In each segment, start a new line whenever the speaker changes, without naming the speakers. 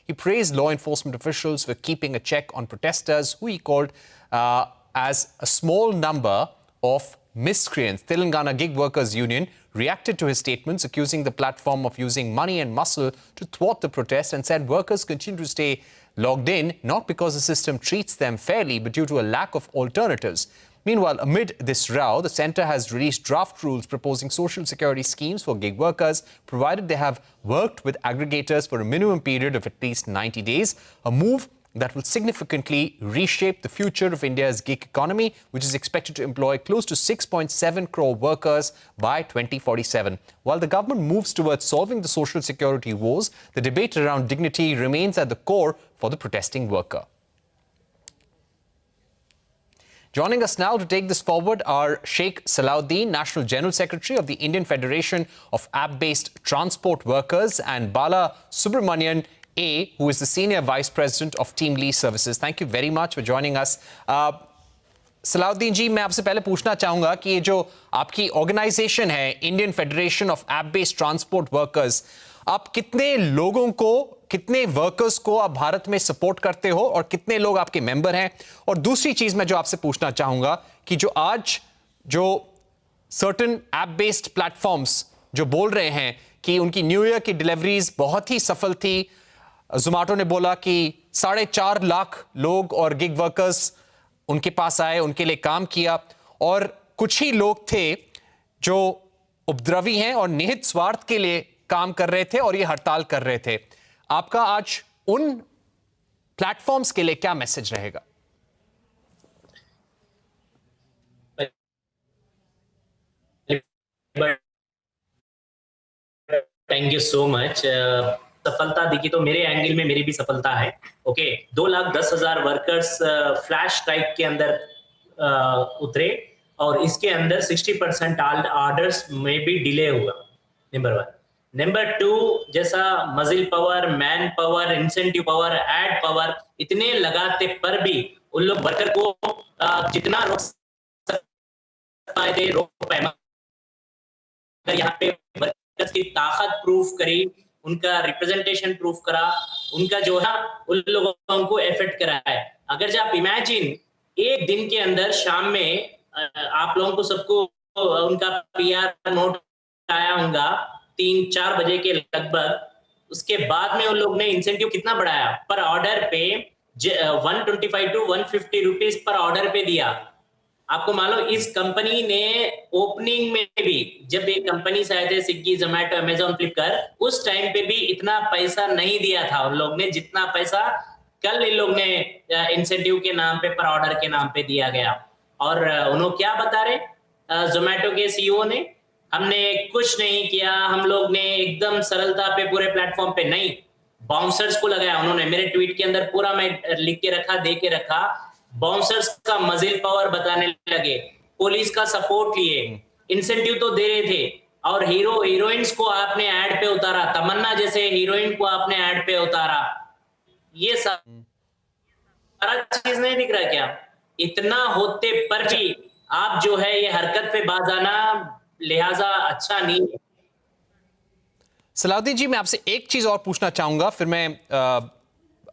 He praised law enforcement officials for keeping a check on protesters, who he called as a small number of miscreants. Telangana Gig Workers Union reacted to his statements, accusing the platform of using money and muscle to thwart the protest, and said workers continue to stay logged in, not because the system treats them fairly, but due to a lack of alternatives. Meanwhile, amid this row, the centre has released draft rules proposing social security schemes for gig workers, provided they have worked with aggregators for a minimum period of at least 90 days, a move that will significantly reshape the future of India's gig economy, which is expected to employ close to 6.7 crore workers by 2047. While the government moves towards solving the social security woes, the debate around dignity remains at the core for the protesting worker. Joining us now to take this forward are Sheikh Salauddin, National General Secretary of the Indian Federation of App-Based Transport Workers, and Balasubramanian, who is the Senior Vice President of TeamLease Services. Thank you very much for joining us. Salauddin जी, मैं आपसे पहले पूछना चाहूँगा कि ये जो आपकी organisation है, Indian federation of app based transport workers, आप कितने लोगों को, कितने वर्कर्स को आप भारत में सपोर्ट करते हो और कितने लोग आपके मेंबर हैं? और दूसरी चीज मैं जो आपसे पूछना चाहूँगा कि जो आज जो सर्टेन ऐप बेस्ड प्लेटफॉर्म्स जो बोल रहे हैं कि उनकी न्यू ईयर की डिलीवरीज बहुत ही सफल थी, Zomato ने बोला कि 4.5 लाख लोग और गिग वर्कर्स उनके पास आए, उनके लिए काम किया, और कुछ ही लोग थे जो उपद्रवी हैं और निहित स्वार्थ के लिए काम कर रहे थे और ये हड़ताल कर रहे थे। आपका आज उन प्लेटफॉर्म्स के लिए क्या मैसेज रहेगा?
Thank you so much. सफलता दिखी तो मेरे एंगल में मेरी भी सफलता है। ओके, 2,10,000 वर्कर्स फ्लैश स्ट्राइक के अंदर उतरे और इसके अंदर 60% ऑर्डर्स में भी डिले हुआ। नंबर 1। नंबर 2, जैसा muscle power, man power, incentive power, ad power इतने लगाते पर भी उन लोग वर्कर को जितना रोक सकते थे रोक पाए। यहाँ पे वर्कर्स की ताकत प्रूफ करी, उनका रिप्रेजेंटेशन प्रूफ करा, उनका जो है उन लोगों को एफेक्ट करा है। अगर जब आप इमेजिन एक दिन के अंदर शाम में आप लोगों को सबको उनका पीआर नोट आया होगा 3-4 बजे के लगभग, उसके बाद में उन लोग ने इंसेंटिव कितना बढ़ाया पर ऑर्डर पे 125 to 150 रुपीस पर ऑर्डर पे दिया। आपको मालूम इस कंपनी ने ओपनिंग में भी, जब ये कंपनी से आए थे स्विगी, जोमैटो, अमेजॉन, फ्लिपकार्ट, उस टाइम पे भी इतना पैसा नहीं दिया था उन लोग ने जितना पैसा कल इन लोग ने इंसेंटिव के नाम पे, पर ऑर्डर के नाम पे दिया गया। और उन्होंने क्या बता रहे जोमैटो के सीईओ ने, हमने कुछ नहीं किया, हम लोग ने एकदम सरलता पे पूरे प्लेटफॉर्म पे नहीं, बाउंसर्स को लगाया। उन्होंने मेरे ट्वीट के अंदर पूरा मैं लिख के रखा, दे के रखा, बाउंसर्स का मजिल पावर बताने लगे, पुलिस का सपोर्ट लिए, इंसेंटिव तो दे रहे थे, और हीरोइंस को आपने ऐड पे उतारा, तमन्ना जैसे हीरोइन को आपने ऐड पे उतारा। ये सारा चीज नहीं दिख रहा क्या? इतना होते पर भी आप जो है ये हरकत पे बाज आना लिहाजा अच्छा नहीं है।
सलाउद्दीन जी, मैं आपसे एक चीज और पूछना चाहूंगा, फिर मैं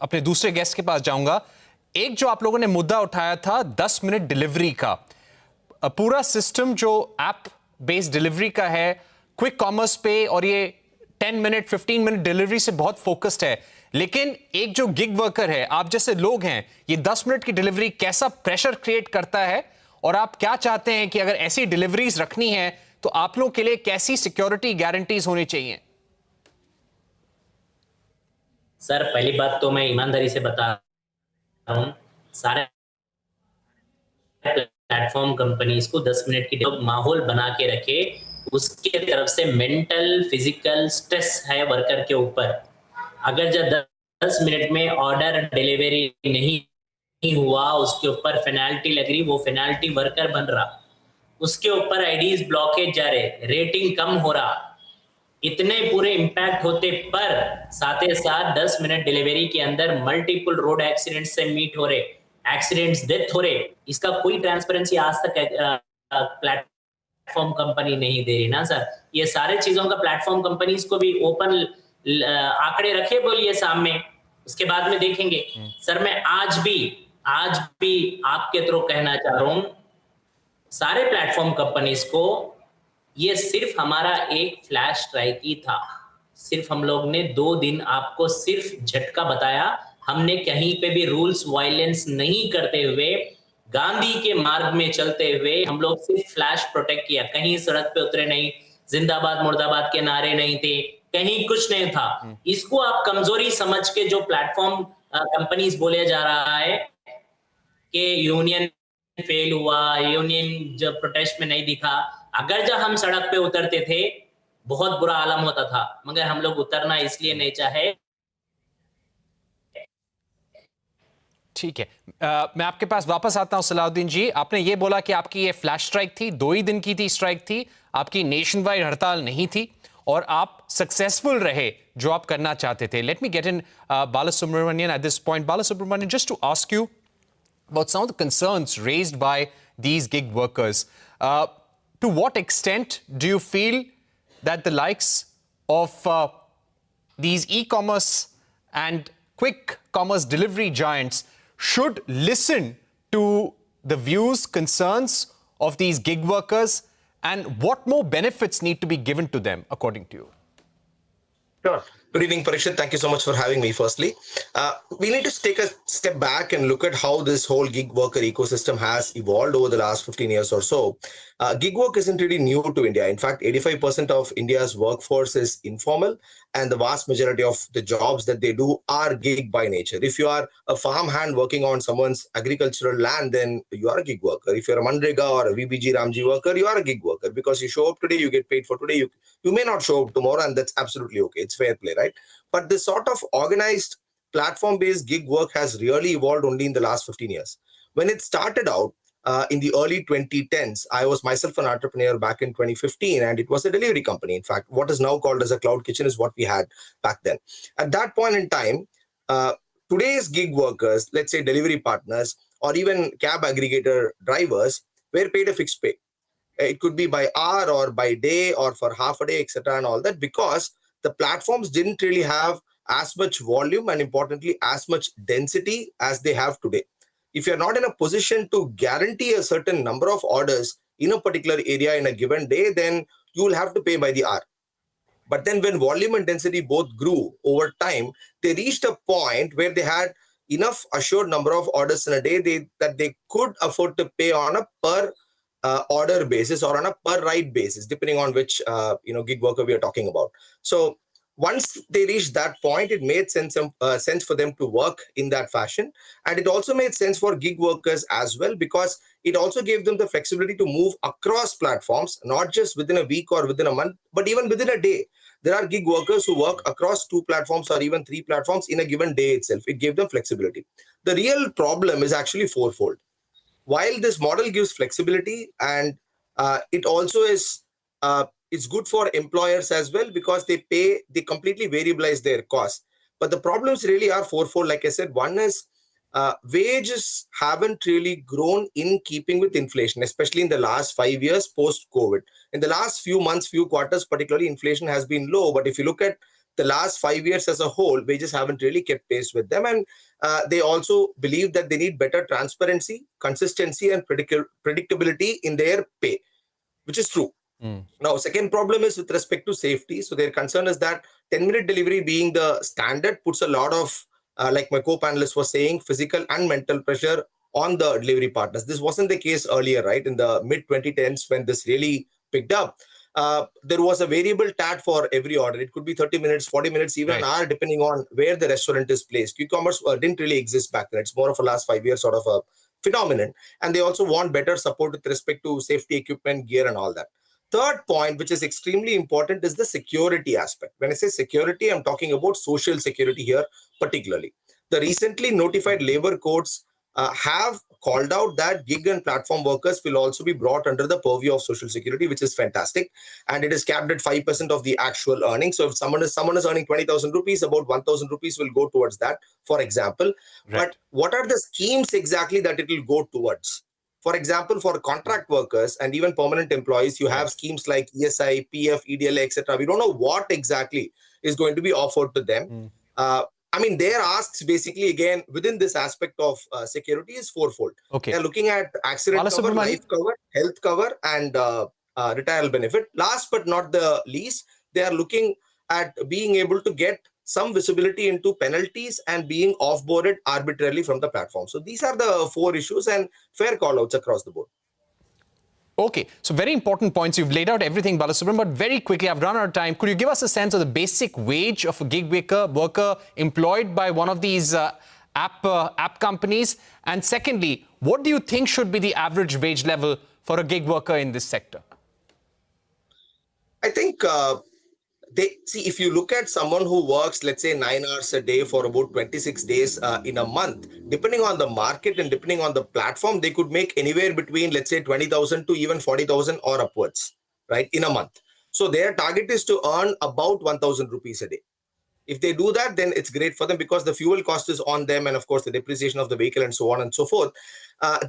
अपने दूसरे गेस्ट के पास जाऊंगा। एक जो आप लोगों ने मुद्दा उठाया था 10 मिनट डिलीवरी का, पूरा सिस्टम जो ऐप बेस्ड डिलीवरी का है, क्विक कॉमर्स पे और ये 10 मिनट 15 मिनट डिलीवरी से बहुत फोकस्ड है, लेकिन एक जो गिग वर्कर है, आप जैसे लोग हैं, ये 10 मिनट की डिलीवरी कैसा प्रेशर क्रिएट करता है, और आप क्या चाहते हैं कि अगर ऐसी डिलीवरीज रखनी है तो आप लोगों के लिए कैसी सिक्योरिटी गारंटीज होनी चाहिए?
सर, पहली बात तो मैं ईमानदारी से बता सारे प्लेटफॉर्म कंपनीज को 10 मिनट की माहौल बना के रखे, उसके तरफ से मेंटल फिजिकल स्ट्रेस है वर्कर के ऊपर। अगर जब 10 मिनट में ऑर्डर डिलीवरी नहीं हुआ, उसके ऊपर पेनाल्टी लग रही, वो पेनाल्टी वर्कर बन रहा, उसके ऊपर आईडीज ब्लॉकेज जा रहे, रेटिंग कम हो रहा, इतने पूरे इंपैक्ट होते पर साथ ही साथ 10 मिनट डिलीवरी के अंदर मल्टीपल रोड एक्सीडेंट से मीट हो रहे, एक्सीडेंट्स, डेथ हो रहे, इसका कोई ट्रांसपेरेंसी आज तक प्लेटफॉर्म कंपनी नहीं दे रही ना सर। ये सारे चीजों का प्लेटफॉर्म कंपनीज को भी ओपन आंकड़े रखे बोलिए सामने, उसके बाद में देखेंगे। सर मैं आज भी आपके थ्रू कहना चाह रहा हूं सारे प्लेटफॉर्म कंपनीज को, ये सिर्फ हमारा एक फ्लैश स्ट्राइक ही था। सिर्फ हम लोग ने 2 दिन आपको सिर्फ झटका बताया। हमने कहीं पे भी रूल्स वायलेंस नहीं करते हुए, गांधी के मार्ग में चलते हुए हम लोग सिर्फ फ्लैश प्रोटेक्ट किया। कहीं सड़क पे उतरे नहीं, जिंदाबाद मुर्दाबाद के नारे नहीं थे, कहीं कुछ नहीं था। इसको आप कमजोरी समझ के जो प्लेटफॉर्म कंपनीज बोले जा रहा है कि यूनियन फेल हुआ, यूनियन जब प्रोटेस्ट में नहीं दिखा, अगर जब हम सड़क पे उतरते थे बहुत बुरा आलम होता था, मगर हम लोग उतरना इसलिए नहीं चाहे।
ठीक है। मैं आपके पास वापस आता हूं सलाउद्दीन जी। आपने ये बोला कि आपकी ये फ्लैश स्ट्राइक थी, 2 ही दिन की थी स्ट्राइक थी, आपकी नेशन वाइड हड़ताल नहीं थी और आप सक्सेसफुल रहे जो आप करना चाहते थे। Let me get in Balasubramanian at this point. Balasubramanian, just to ask you about some of the concerns raised by these gig workers. To what extent do you feel that the likes of these e-commerce and quick commerce delivery giants should listen to the views, concerns of these gig workers, and what more benefits need to be given to them, according to you?
Sure. Good evening, Parikshit. Thank you so much for having me. Firstly, we need to take a step back and look at how this whole gig worker ecosystem has evolved over the last 15 years or so. Gig work isn't really new to India. In fact, 85% of India's workforce is informal, and the vast majority of the jobs that they do are gig by nature. If you are a farmhand working on someone's agricultural land, then you are a gig worker. If you're a Manrega or a VBG Ramji worker, you are a gig worker because you show up today, you get paid for today. You may not show up tomorrow, and that's absolutely okay. It's fair play, right? But this sort of organized platform-based gig work has really evolved only in the last 15 years. When it started out, in the early 2010s, I was myself an entrepreneur back in 2015, and it was a delivery company. In fact, what is now called as a cloud kitchen is what we had back then. At that point in time, today's gig workers, let's say delivery partners or even cab aggregator drivers, were paid a fixed pay. It could be by hour or by day or for half a day, etc., and all that, because the platforms didn't really have as much volume and, importantly, as much density as they have today. If you're not in a position to guarantee a certain number of orders in a particular area in a given day, then you will have to pay by the hour. But then when volume and density both grew over time, they reached a point where they had enough assured number of orders in a day that they could afford to pay on a per order basis or on a per ride basis, depending on which gig worker we are talking about. So once they reached that point, it made sense for them to work in that fashion. And it also made sense for gig workers as well, because it also gave them the flexibility to move across platforms, not just within a week or within a month, but even within a day. There are gig workers who work across 2 platforms or even 3 platforms in a given day itself. It gave them flexibility. The real problem is actually fourfold. While this model gives flexibility, and it also is it's good for employers as well, because they completely variabilize their costs. But the problems really are fourfold. Like I said, one is wages haven't really grown in keeping with inflation, especially in the last 5 years post-COVID. In the last few months, few quarters, particularly, inflation has been low. But if you look at the last 5 years as a whole, wages haven't really kept pace with them. And they also believe that they need better transparency, consistency, and predictability in their pay, which is true. Now, second problem is with respect to safety. So their concern is that 10-minute delivery being the standard puts a lot of, like my co-panelist was saying, physical and mental pressure on the delivery partners. This wasn't the case earlier, right? In the mid-2010s, when this really picked up, there was a variable TAT for every order. It could be 30 minutes, 40 minutes, even an hour, depending on where the restaurant is placed. Q-commerce didn't really exist back then. It's more of a last 5 years sort of a phenomenon. And they also want better support with respect to safety equipment, gear, and all that. Third point, which is extremely important, is the security aspect. When I say security, I'm talking about social security here particularly. The recently notified labor codes have called out that gig and platform workers will also be brought under the purview of social security, which is fantastic. And it is capped at 5% of the actual earnings. So if someone is earning 20,000 rupees, about 1,000 rupees will go towards that, for example. Right. But what are the schemes exactly that it will go towards? For example, for contract workers and even permanent employees, you have schemes like ESI, PF, EDLA, etc. We don't know what exactly is going to be offered to them. I mean, their asks basically, again, within this aspect of security is fourfold.
Okay.
They're looking at accident cover, life cover, health cover, and retirement benefit. Last but not the least, they are looking at being able to get some visibility into penalties and being off-boarded arbitrarily from the platform. So these are the 4 issues and fair call-outs across the board.
Okay, so very important points. You've laid out everything, Balasubramanian, but very quickly, I've run out of time. Could you give us a sense of the basic wage of a gig worker employed by one of these app companies? And secondly, what do you think should be the average wage level for a gig worker in this sector?
I think if you look at someone who works, let's say 9 hours a day for about 26 days in a month, depending on the market and depending on the platform, they could make anywhere between, let's say 20,000 to even 40,000 or upwards, right, in a month. So their target is to earn about 1,000 rupees a day. If they do that, then it's great for them because the fuel cost is on them and, of course, the depreciation of the vehicle and so on and so forth.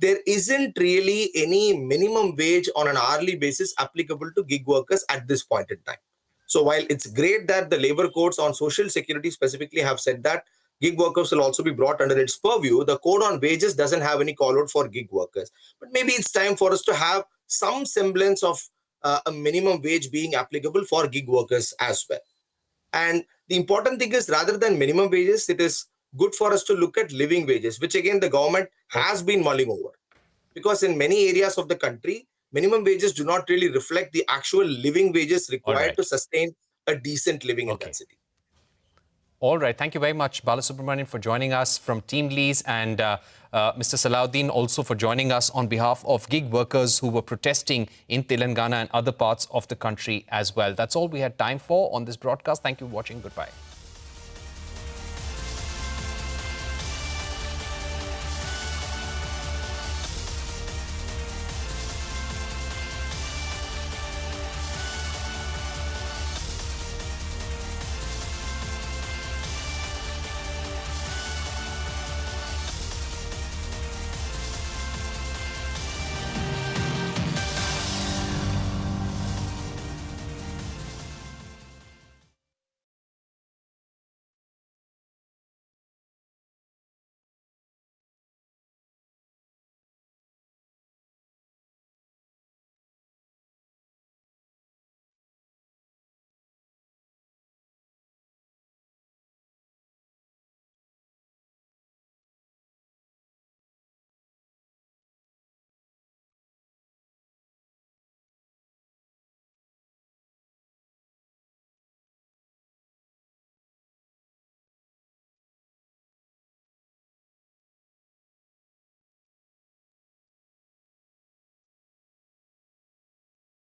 There isn't really any minimum wage on an hourly basis applicable to gig workers at this point in time. So while it's great that the labor codes on social security specifically have said that gig workers will also be brought under its purview, the code on wages doesn't have any call out for gig workers. But maybe it's time for us to have some semblance of a minimum wage being applicable for gig workers as well. And the important thing is, rather than minimum wages, it is good for us to look at living wages, which again the government has been mulling over. Because in many areas of the country, minimum wages do not really reflect the actual living wages required to sustain a decent living intensity.
All right. Thank you very much, Balasubramanian, for joining us from TeamLease, and Mr. Salauddin also for joining us on behalf of gig workers who were protesting in Telangana and other parts of the country as well. That's all we had time for on this broadcast. Thank you for watching. Goodbye.